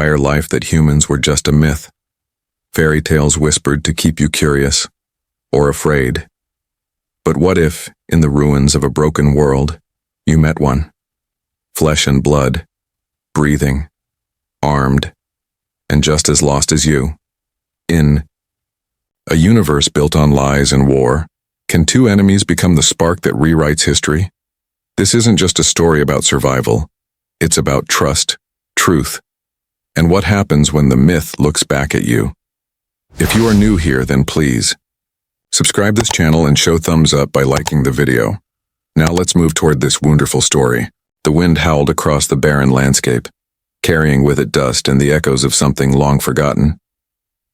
entire life that humans were just a myth. Fairy tales whispered to keep you curious or afraid. But what if, in the ruins of a broken world, you met one? Flesh and blood, breathing, armed, and just as lost as you. In a universe built on lies and war, can two enemies become the spark that rewrites history? This isn't just a story about survival. It's about trust, truth, and what happens when the myth looks back at you. If you are new here, then please subscribe this channel and show thumbs up by liking the video. Now let's move toward this wonderful story. The wind howled across the barren landscape, carrying with it dust and the echoes of something long forgotten.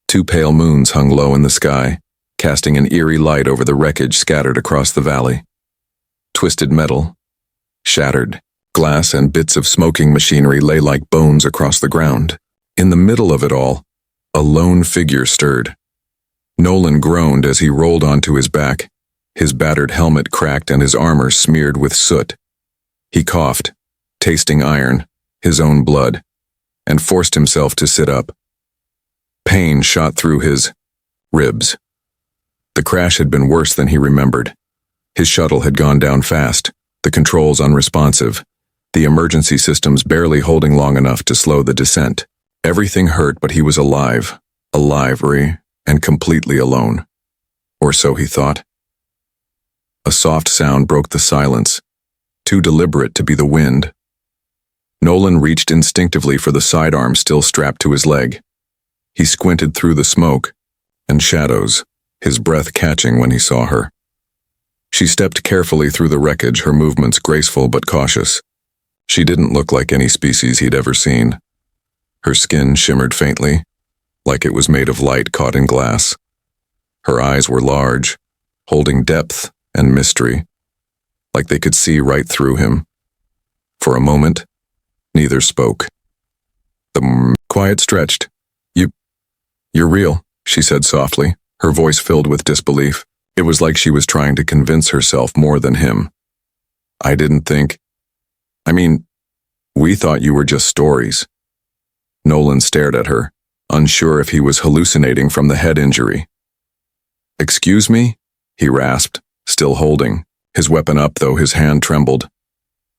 Two pale moons hung low in the sky, casting an eerie light over the wreckage scattered across the valley. Twisted metal, shattered glass, and bits of smoking machinery lay like bones across the ground. In the middle of it all, a lone figure stirred. Nolan groaned as he rolled onto his back, his battered helmet cracked and his armor smeared with soot. He coughed, tasting iron, his own blood, and forced himself to sit up. Pain shot through his ribs. The crash had been worse than he remembered. His shuttle had gone down fast, the controls unresponsive, the emergency systems barely holding long enough to slow the descent. Everything hurt, but he was alive, and completely alone. Or so he thought. A soft sound broke the silence, too deliberate to be the wind. Nolan reached instinctively for the sidearm still strapped to his leg. He squinted through the smoke and shadows, his breath catching when he saw her. She stepped carefully through the wreckage, her movements graceful but cautious. She didn't look like any species he'd ever seen. Her skin shimmered faintly, like it was made of light caught in glass. Her eyes were large, holding depth and mystery, like they could see right through him. For a moment, neither spoke. The quiet stretched. You're real, she said softly, her voice filled with disbelief. It was like she was trying to convince herself more than him. I didn't think. We thought you were just stories. Nolan stared at her, unsure if he was hallucinating from the head injury. Excuse me? He rasped, still holding, his weapon up though his hand trembled.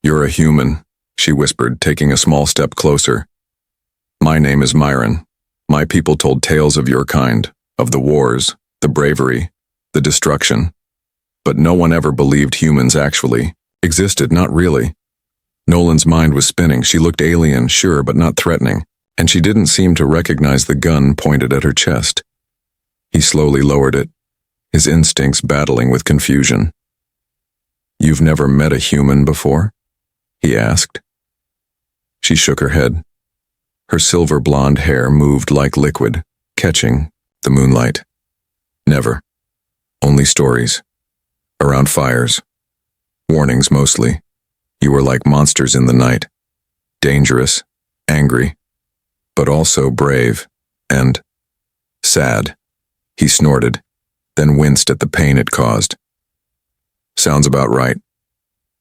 You're a human, she whispered, taking a small step closer. My name is Myron. My people told tales of your kind, of the wars, the bravery, the destruction. But no one ever believed humans actually existed, not really. Nolan's mind was spinning. She looked alien, sure, but not threatening, and she didn't seem to recognize the gun pointed at her chest. He slowly lowered it, his instincts battling with confusion. You've never met a human before? He asked. She shook her head. Her silver blonde hair moved like liquid, catching the moonlight. Never. Only stories. Around fires. Warnings mostly. You were like monsters in the night. Dangerous, angry, but also brave and sad. He snorted, then winced at the pain it caused. Sounds about right.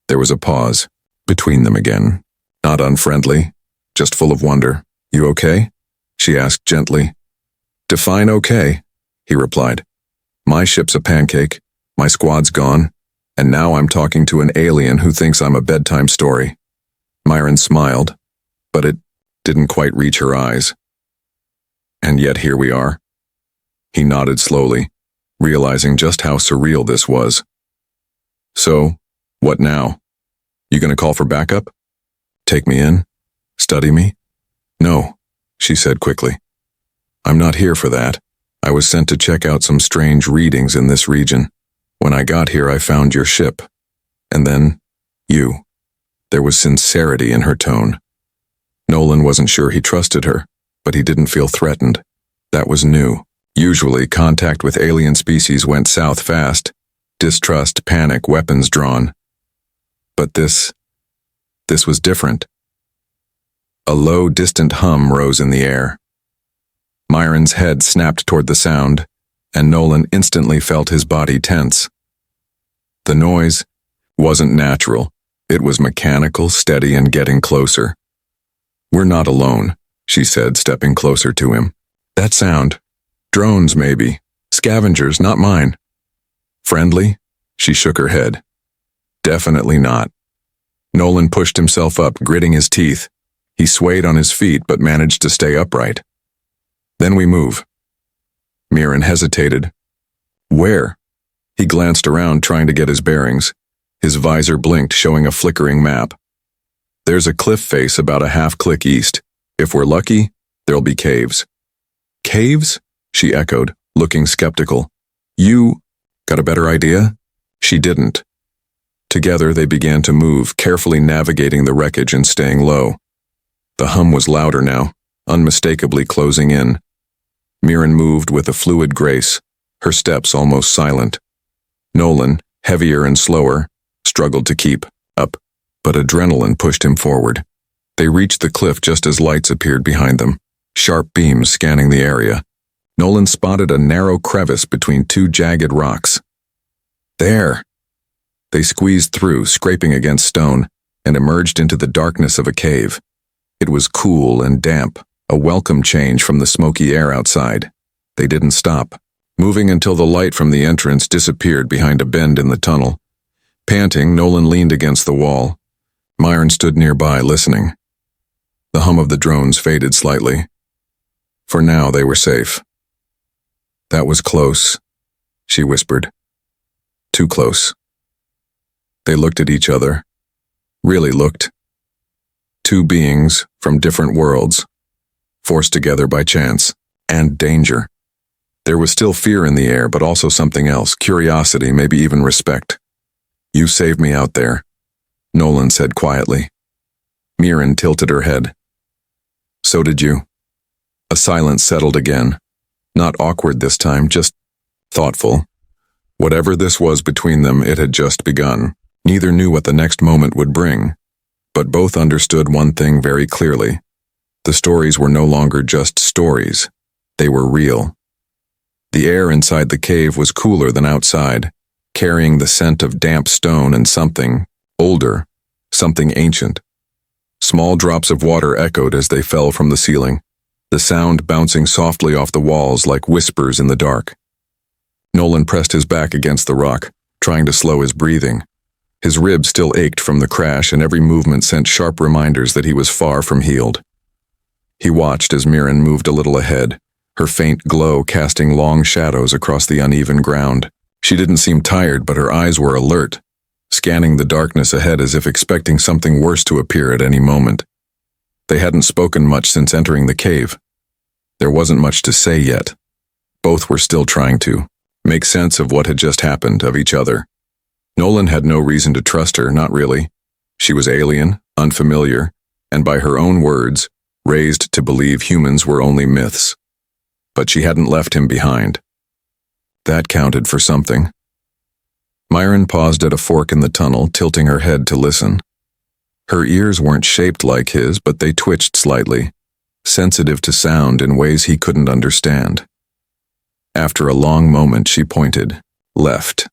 There was a pause between them again. Not unfriendly, just full of wonder. You okay? She asked gently. Define okay, he replied. My ship's a pancake, my squad's gone, and now I'm talking to an alien who thinks I'm a bedtime story. Myron smiled, but it didn't quite reach her eyes. And yet here we are. He nodded slowly, realizing just how surreal this was. So, what now? You gonna call for backup? Take me in? Study me? No, she said quickly. I'm not here for that. I was sent to check out some strange readings in this region. When I got here, I found your ship. And then, you. There was sincerity in her tone. Nolan wasn't sure he trusted her, but he didn't feel threatened. That was new. Usually, contact with alien species went south fast. Distrust, panic, weapons drawn. But this was different. A low, distant hum rose in the air. Myron's head snapped toward the sound, and Nolan instantly felt his body tense. The noise wasn't natural. It was mechanical, steady, and getting closer. We're not alone, she said, stepping closer to him. That sound. Drones, maybe. Scavengers, not mine. Friendly? She shook her head. Definitely not. Nolan pushed himself up, gritting his teeth. He swayed on his feet but managed to stay upright. Then we move. Mirren hesitated. Where? He glanced around, trying to get his bearings. His visor blinked, showing a flickering map. There's a cliff face about a half-click east. If we're lucky, there'll be caves. Caves? She echoed, looking skeptical. You got a better idea? She didn't. Together they began to move, carefully navigating the wreckage and staying low. The hum was louder now, unmistakably closing in. Mirren moved with a fluid grace, her steps almost silent. Nolan, heavier and slower, struggled to keep up, but adrenaline pushed him forward. They reached the cliff just as lights appeared behind them, sharp beams scanning the area. Nolan spotted a narrow crevice between two jagged rocks. There! They squeezed through, scraping against stone, and emerged into the darkness of a cave. It was cool and damp, a welcome change from the smoky air outside. They didn't stop, moving until the light from the entrance disappeared behind a bend in the tunnel. Panting, Nolan leaned against the wall. Myron stood nearby, listening. The hum of the drones faded slightly. For now, they were safe. That was close, she whispered. Too close. They looked at each other. Really looked. Two beings from different worlds, forced together by chance and danger. There was still fear in the air, but also something else, curiosity, maybe even respect. You saved me out there, Nolan said quietly. Mirren tilted her head. So did you. A silence settled again. Not awkward this time, just thoughtful. Whatever this was between them, it had just begun. Neither knew what the next moment would bring, but both understood one thing very clearly. The stories were no longer just stories. They were real. The air inside the cave was cooler than outside, carrying the scent of damp stone and something older, something ancient. Small drops of water echoed as they fell from the ceiling, the sound bouncing softly off the walls like whispers in the dark. Nolan pressed his back against the rock, trying to slow his breathing. His ribs still ached from the crash, and every movement sent sharp reminders that he was far from healed. He watched as Mirren moved a little ahead, her faint glow casting long shadows across the uneven ground. She didn't seem tired, but her eyes were alert, scanning the darkness ahead as if expecting something worse to appear at any moment. They hadn't spoken much since entering the cave. There wasn't much to say yet. Both were still trying to make sense of what had just happened, of each other. Nolan had no reason to trust her, not really. She was alien, unfamiliar, and by her own words, raised to believe humans were only myths. But she hadn't left him behind. That counted for something. Myron paused at a fork in the tunnel, tilting her head to listen. Her ears weren't shaped like his, but they twitched slightly, sensitive to sound in ways he couldn't understand. After a long moment, she pointed, left.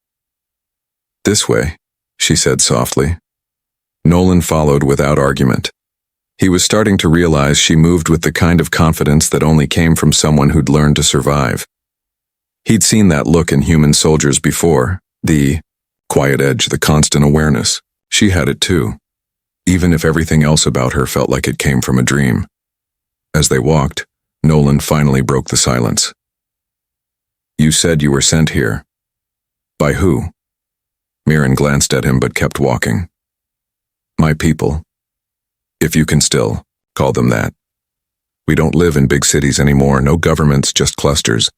This way, she said softly. Nolan followed without argument. He was starting to realize she moved with the kind of confidence that only came from someone who'd learned to survive. He'd seen that look in human soldiers before, the quiet edge, the constant awareness. She had it too, even if everything else about her felt like it came from a dream. As they walked, Nolan finally broke the silence. You said you were sent here. By who? Mirren glanced at him but kept walking. My people. If you can still call them that. We don't live in big cities anymore, no governments, just clusters.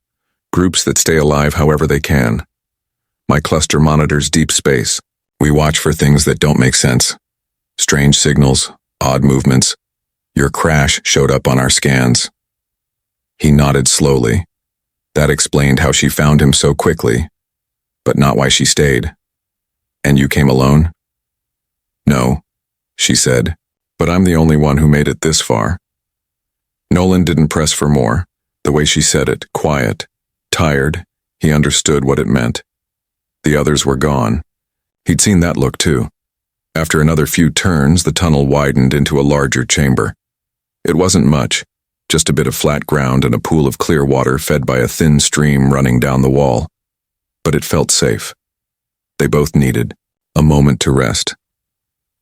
Groups that stay alive however they can. My cluster monitors deep space. We watch for things that don't make sense. Strange signals, odd movements. Your crash showed up on our scans. He nodded slowly. That explained how she found him so quickly, but not why she stayed. And you came alone? No, she said, but I'm the only one who made it this far. Nolan didn't press for more. The way she said it, quiet, tired, he understood what it meant. The others were gone. He'd seen that look too. After another few turns, the tunnel widened into a larger chamber. It wasn't much, just a bit of flat ground and a pool of clear water fed by a thin stream running down the wall. But it felt safe. They both needed a moment to rest.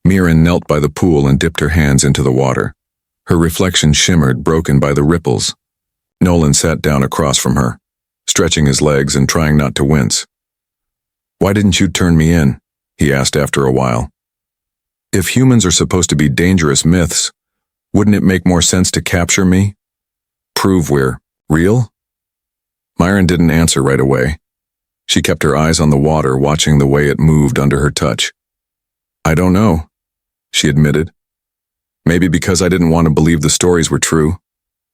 Miran knelt by the pool and dipped her hands into the water. Her reflection shimmered, broken by the ripples. Nolan sat down across from her, stretching his legs and trying not to wince. "Why didn't you turn me in?" he asked after a while. "If humans are supposed to be dangerous myths, wouldn't it make more sense to capture me? Prove we're real?" Myron didn't answer right away. She kept her eyes on the water, watching the way it moved under her touch. "I don't know," she admitted. "Maybe because I didn't want to believe the stories were true.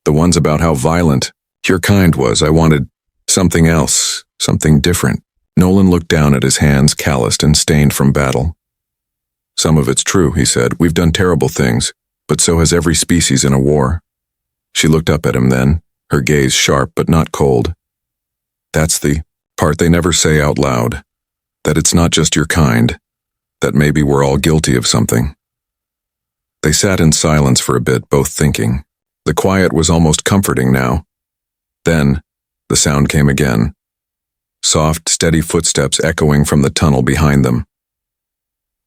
The ones about how violent your kind was. I wanted something else, something different." Nolan looked down at his hands, calloused and stained from battle. "Some of it's true," he said. "We've done terrible things, but so has every species in a war." She looked up at him then, her gaze sharp but not cold. "That's the part they never say out loud, that it's not just your kind, that maybe we're all guilty of something." They sat in silence for a bit, both thinking. The quiet was almost comforting now. Then, the sound came again. Soft, steady footsteps echoing from the tunnel behind them.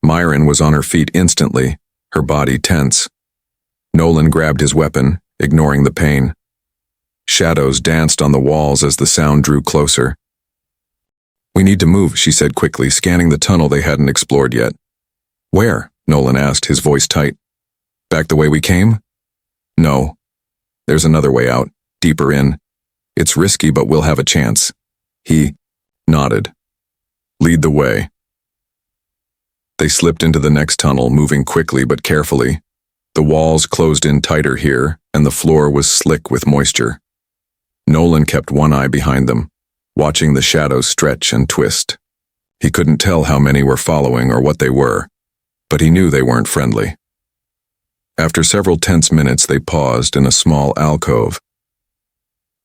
Myron was on her feet instantly, her body tense. Nolan grabbed his weapon, ignoring the pain. Shadows danced on the walls as the sound drew closer. "We need to move," she said quickly, scanning the tunnel they hadn't explored yet. "Where?" Nolan asked, his voice tight. "Back the way we came?" "No. There's another way out, deeper in. It's risky, but we'll have a chance." He nodded. "Lead the way." They slipped into the next tunnel, moving quickly but carefully. The walls closed in tighter here, and the floor was slick with moisture. Nolan kept one eye behind them, watching the shadows stretch and twist. He couldn't tell how many were following or what they were, but he knew they weren't friendly. After several tense minutes, they paused in a small alcove.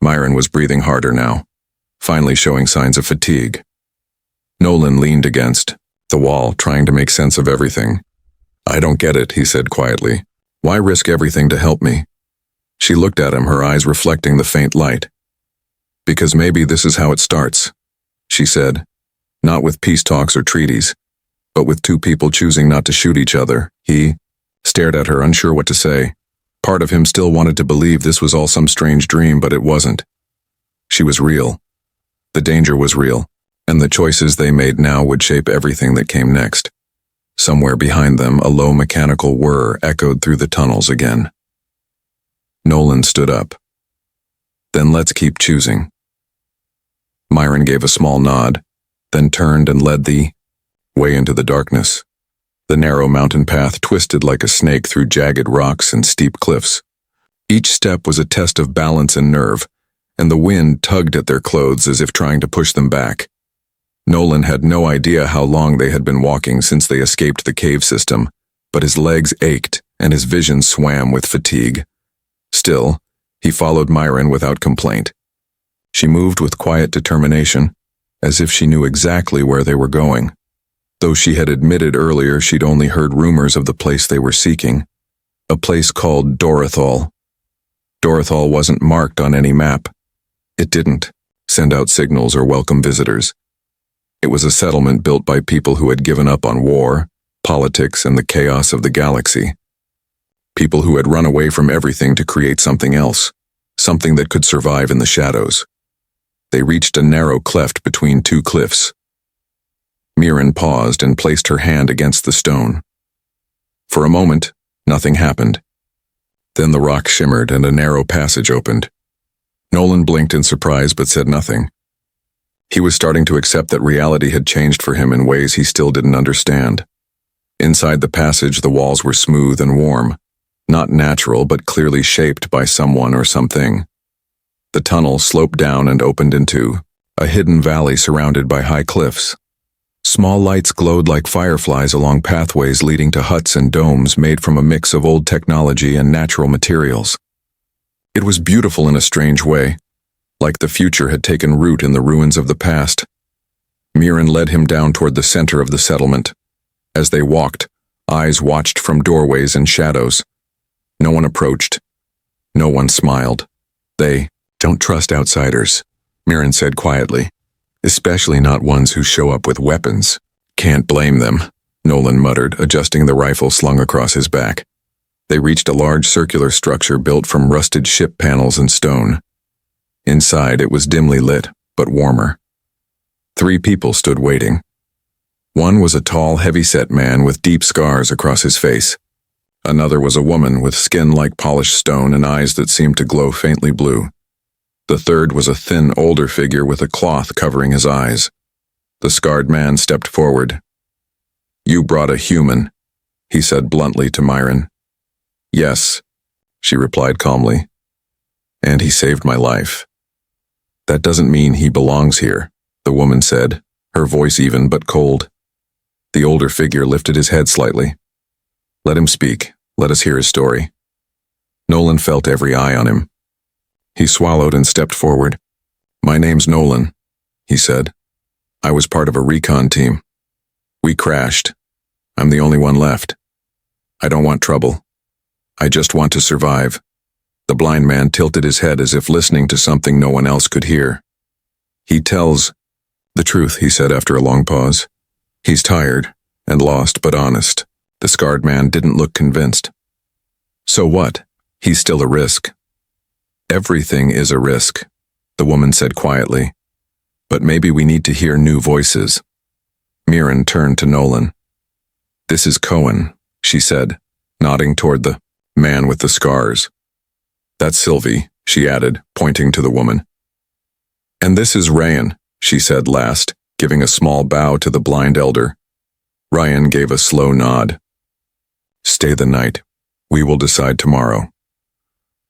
Myron was breathing harder now, finally showing signs of fatigue. Nolan leaned against the wall, trying to make sense of everything. "I don't get it," he said quietly. "Why risk everything to help me?" She looked at him, her eyes reflecting the faint light. "Because maybe this is how it starts," she said. "Not with peace talks or treaties, but with two people choosing not to shoot each other." He stared at her, unsure what to say. Part of him still wanted to believe this was all some strange dream, but it wasn't. She was real. The danger was real, and the choices they made now would shape everything that came next. Somewhere behind them, a low mechanical whir echoed through the tunnels again. Nolan stood up. "Then let's keep choosing." Myron gave a small nod, then turned and led the way into the darkness. The narrow mountain path twisted like a snake through jagged rocks and steep cliffs. Each step was a test of balance and nerve, and the wind tugged at their clothes as if trying to push them back. Nolan had no idea how long they had been walking since they escaped the cave system, but his legs ached and his vision swam with fatigue. Still, he followed Myron without complaint. She moved with quiet determination, as if she knew exactly where they were going. Though she had admitted earlier she'd only heard rumors of the place they were seeking, a place called Dorothol. Dorothol wasn't marked on any map. It didn't send out signals or welcome visitors. It was a settlement built by people who had given up on war, politics, and the chaos of the galaxy. People who had run away from everything to create something else, something that could survive in the shadows. They reached a narrow cleft between two cliffs. Myran paused and placed her hand against the stone. For a moment, nothing happened. Then the rock shimmered and a narrow passage opened. Nolan blinked in surprise but said nothing. He was starting to accept that reality had changed for him in ways he still didn't understand. Inside the passage, the walls were smooth and warm, not natural but clearly shaped by someone or something. The tunnel sloped down and opened into a hidden valley surrounded by high cliffs. Small lights glowed like fireflies along pathways leading to huts and domes made from a mix of old technology and natural materials. It was beautiful in a strange way, like the future had taken root in the ruins of the past. Myran led him down toward the center of the settlement. As they walked, eyes watched from doorways and shadows. No one approached. No one smiled. They don't trust outsiders, Mirren said quietly. Especially not ones who show up with weapons. Can't blame them, Nolan muttered, adjusting the rifle slung across his back. They reached a large circular structure built from rusted ship panels and stone. Inside it was dimly lit, but warmer. 3 people stood waiting. One was a tall, heavy-set man with deep scars across his face. Another was a woman with skin like polished stone and eyes that seemed to glow faintly blue. The third was a thin, older figure with a cloth covering his eyes. The scarred man stepped forward. "You brought a human," he said bluntly to Myron. "Yes," she replied calmly. "And he saved my life." "That doesn't mean he belongs here," the woman said, her voice even but cold. The older figure lifted his head slightly. "Let him speak. Let us hear his story." Nolan felt every eye on him. He swallowed and stepped forward. "My name's Nolan," he said. "I was part of a recon team. We crashed. I'm the only one left. I don't want trouble. I just want to survive." The blind man tilted his head as if listening to something no one else could hear. "He tells the truth," he said after a long pause. "He's tired and lost but honest." The scarred man didn't look convinced. "So what? He's still a risk." "Everything is a risk," the woman said quietly. "But maybe we need to hear new voices." Mirren turned to Nolan. "This is Cohen," she said, nodding toward the man with the scars. "That's Sylvie," she added, pointing to the woman. "And this is Ryan," she said last, giving a small bow to the blind elder. Ryan gave a slow nod. "Stay the night. We will decide tomorrow."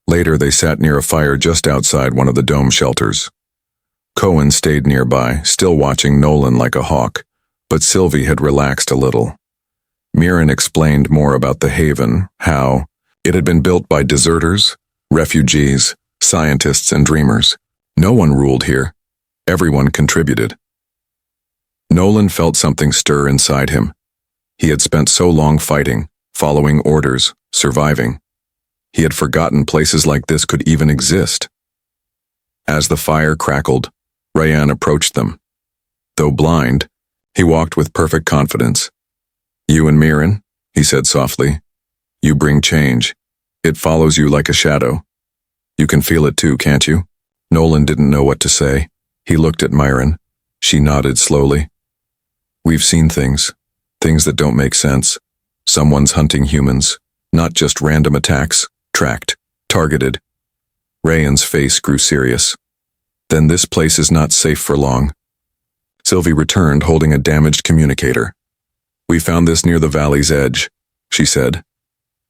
Later they sat near a fire just outside one of the dome shelters. Cohen stayed nearby, still watching Nolan like a hawk, but Sylvie had relaxed a little. Mirren explained more about the haven, how it had been built by deserters, refugees, scientists, and dreamers. No one ruled here. Everyone contributed. Nolan felt something stir inside him. He had spent so long fighting, following orders, surviving. He had forgotten places like this could even exist. As the fire crackled, Ryan approached them. Though blind, he walked with perfect confidence. "You and Mirren," he said softly. "You bring change. It follows you like a shadow. You can feel it too, can't you?" Nolan didn't know what to say. He looked at Myron. She nodded slowly. "We've seen things that don't make sense. Someone's hunting humans, not just random attacks, tracked, targeted." Ryan's face grew serious. "Then this place is not safe for long." Sylvie returned holding a damaged communicator. "We found this near the valley's edge," she said.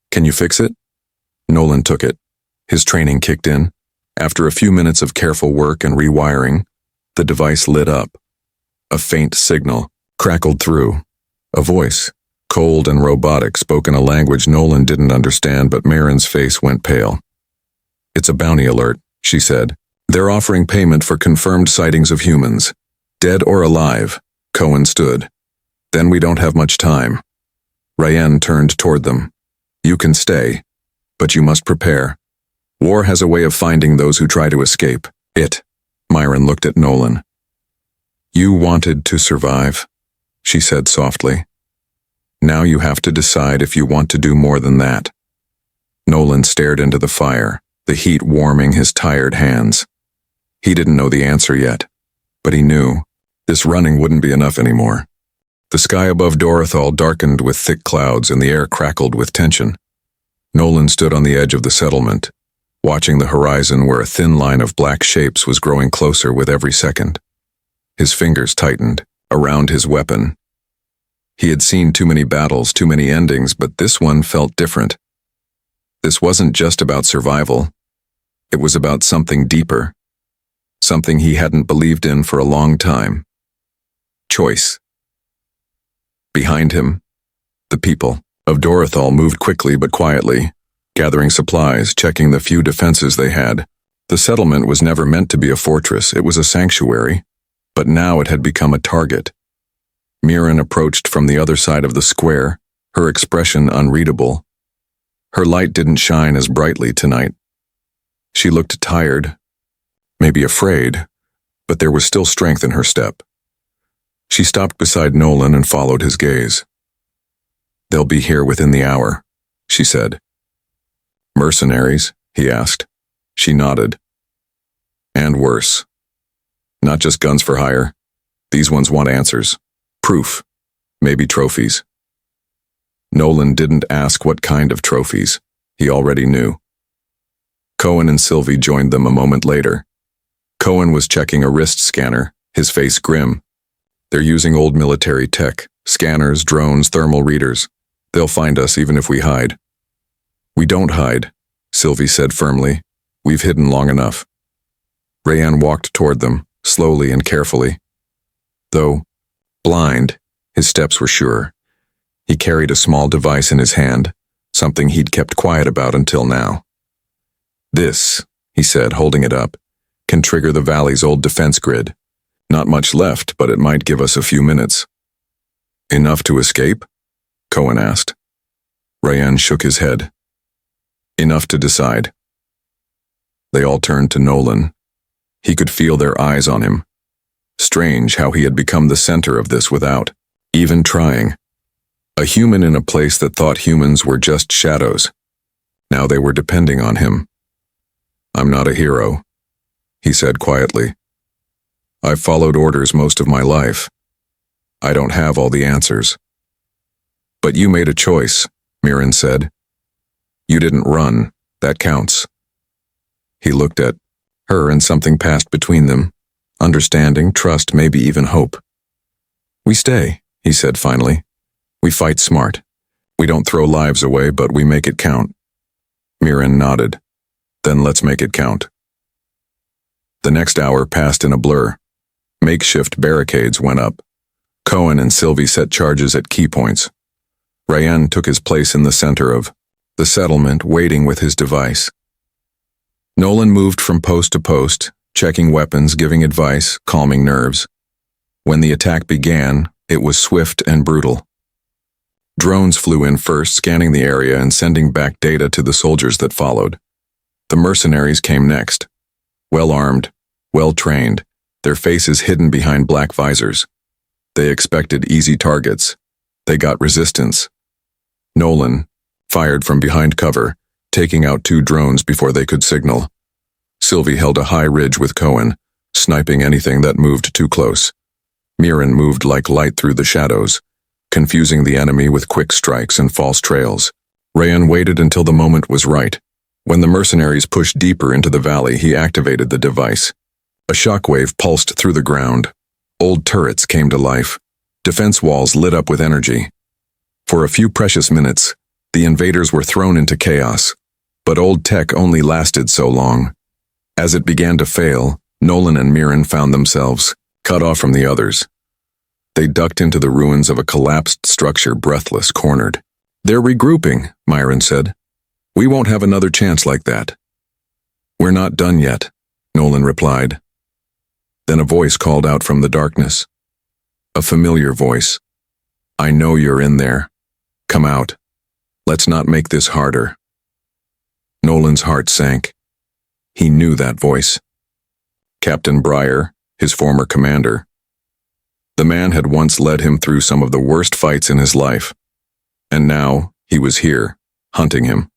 "Can you fix it?" Nolan took it. His training kicked in. After a few minutes of careful work and rewiring, the device lit up. A faint signal crackled through. A voice, cold and robotic, spoke in a language Nolan didn't understand, but Mirren's face went pale. "It's a bounty alert," she said. "They're offering payment for confirmed sightings of humans. Dead or alive." Cohen stood. "Then we don't have much time." Ryan turned toward them. "You can stay, but you must prepare. War has a way of finding those who try to escape. Myron looked at Nolan. "You wanted to survive," she said softly. "Now you have to decide if you want to do more than that." Nolan stared into the fire, the heat warming his tired hands. He didn't know the answer yet, but he knew this running wouldn't be enough anymore. The sky above Dorothal darkened with thick clouds and the air crackled with tension. Nolan stood on the edge of the settlement, watching the horizon where a thin line of black shapes was growing closer with every second. His fingers tightened around his weapon. He had seen too many battles, too many endings, but this one felt different. This wasn't just about survival. It was about something deeper, something he hadn't believed in for a long time. Choice. Behind him, the people of Dorothal moved quickly but quietly, gathering supplies, checking the few defenses they had. The settlement was never meant to be a fortress, it was a sanctuary, but now it had become a target. Mirren approached from the other side of the square, her expression unreadable. Her light didn't shine as brightly tonight. She looked tired, maybe afraid, but there was still strength in her step. She stopped beside Nolan and followed his gaze. "They'll be here within the hour," she said. "Mercenaries?" he asked. She nodded. "And worse. Not just guns for hire. These ones want answers. Proof. Maybe trophies." Nolan didn't ask what kind of trophies. He already knew. Cohen and Sylvie joined them a moment later. Cohen was checking a wrist scanner, his face grim. "They're using old military tech, scanners, drones, thermal readers. They'll find us even if we hide." "We don't hide," Sylvie said firmly. "We've hidden long enough." Rayanne walked toward them, slowly and carefully. Though blind, his steps were sure. He carried a small device in his hand, something he'd kept quiet about until now. "This," he said, holding it up, "can trigger the valley's old defense grid. Not much left, but it might give us a few minutes." "Enough to escape?" Cohen asked. Rayanne shook his head. "Enough to decide." They all turned to Nolan. He could feel their eyes on him. Strange how he had become the center of this without even trying. A human in a place that thought humans were just shadows. Now they were depending on him. "I'm not a hero," he said quietly. "I've followed orders most of my life. I don't have all the answers." "But you made a choice," Mirren said. "You didn't run. That counts." He looked at her and something passed between them. Understanding, trust, maybe even hope. "We stay," he said finally. "We fight smart. We don't throw lives away, but we make it count." Mirren nodded. "Then let's make it count." The next hour passed in a blur. Makeshift barricades went up. Cohen and Sylvie set charges at key points. Rayanne took his place in the center of the settlement, waiting with his device. Nolan moved from post to post, checking weapons, giving advice, calming nerves. When the attack began, it was swift and brutal. Drones flew in first, scanning the area and sending back data to the soldiers that followed. The mercenaries came next. Well-armed, well-trained, their faces hidden behind black visors. They expected easy targets. They got resistance. Nolan fired from behind cover, taking out 2 drones before they could signal. Sylvie held a high ridge with Cohen, sniping anything that moved too close. Mirren moved like light through the shadows, confusing the enemy with quick strikes and false trails. Rayanne waited until the moment was right. When the mercenaries pushed deeper into the valley, he activated the device. A shockwave pulsed through the ground. Old turrets came to life. Defense walls lit up with energy. For a few precious minutes, the invaders were thrown into chaos. But old tech only lasted so long. As it began to fail, Nolan and Mirren found themselves cut off from the others. They ducked into the ruins of a collapsed structure, breathless, cornered. "They're regrouping," Myron said. "We won't have another chance like that." "We're not done yet," Nolan replied. Then a voice called out from the darkness. A familiar voice. "I know you're in there. Come out. Let's not make this harder." Nolan's heart sank. He knew that voice. Captain Breyer, his former commander. The man had once led him through some of the worst fights in his life. And now, he was here, hunting him.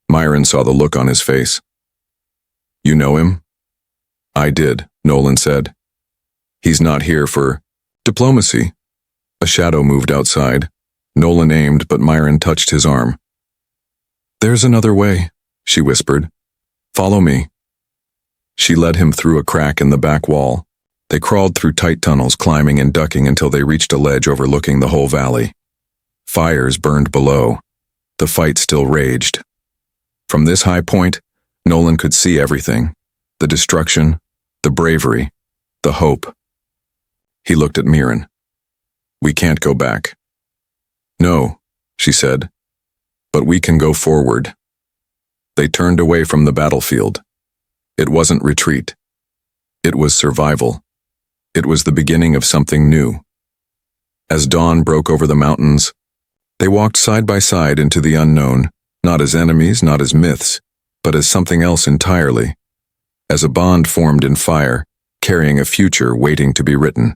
Myron saw the look on his face. "You know him?" "I did," Nolan said. "He's not here for diplomacy." A shadow moved outside. Nolan aimed, but Myron touched his arm. "There's another way," she whispered. "Follow me." She led him through a crack in the back wall. They crawled through tight tunnels, climbing and ducking until they reached a ledge overlooking the whole valley. Fires burned below. The fight still raged. From this high point, Nolan could see everything. The destruction, the bravery, the hope. He looked at Mirren. "We can't go back." "No," she said, "but we can go forward." They turned away from the battlefield. It wasn't retreat. It was survival. It was the beginning of something new. As dawn broke over the mountains, they walked side by side into the unknown, not as enemies, not as myths, but as something else entirely, as a bond formed in fire, carrying a future waiting to be written.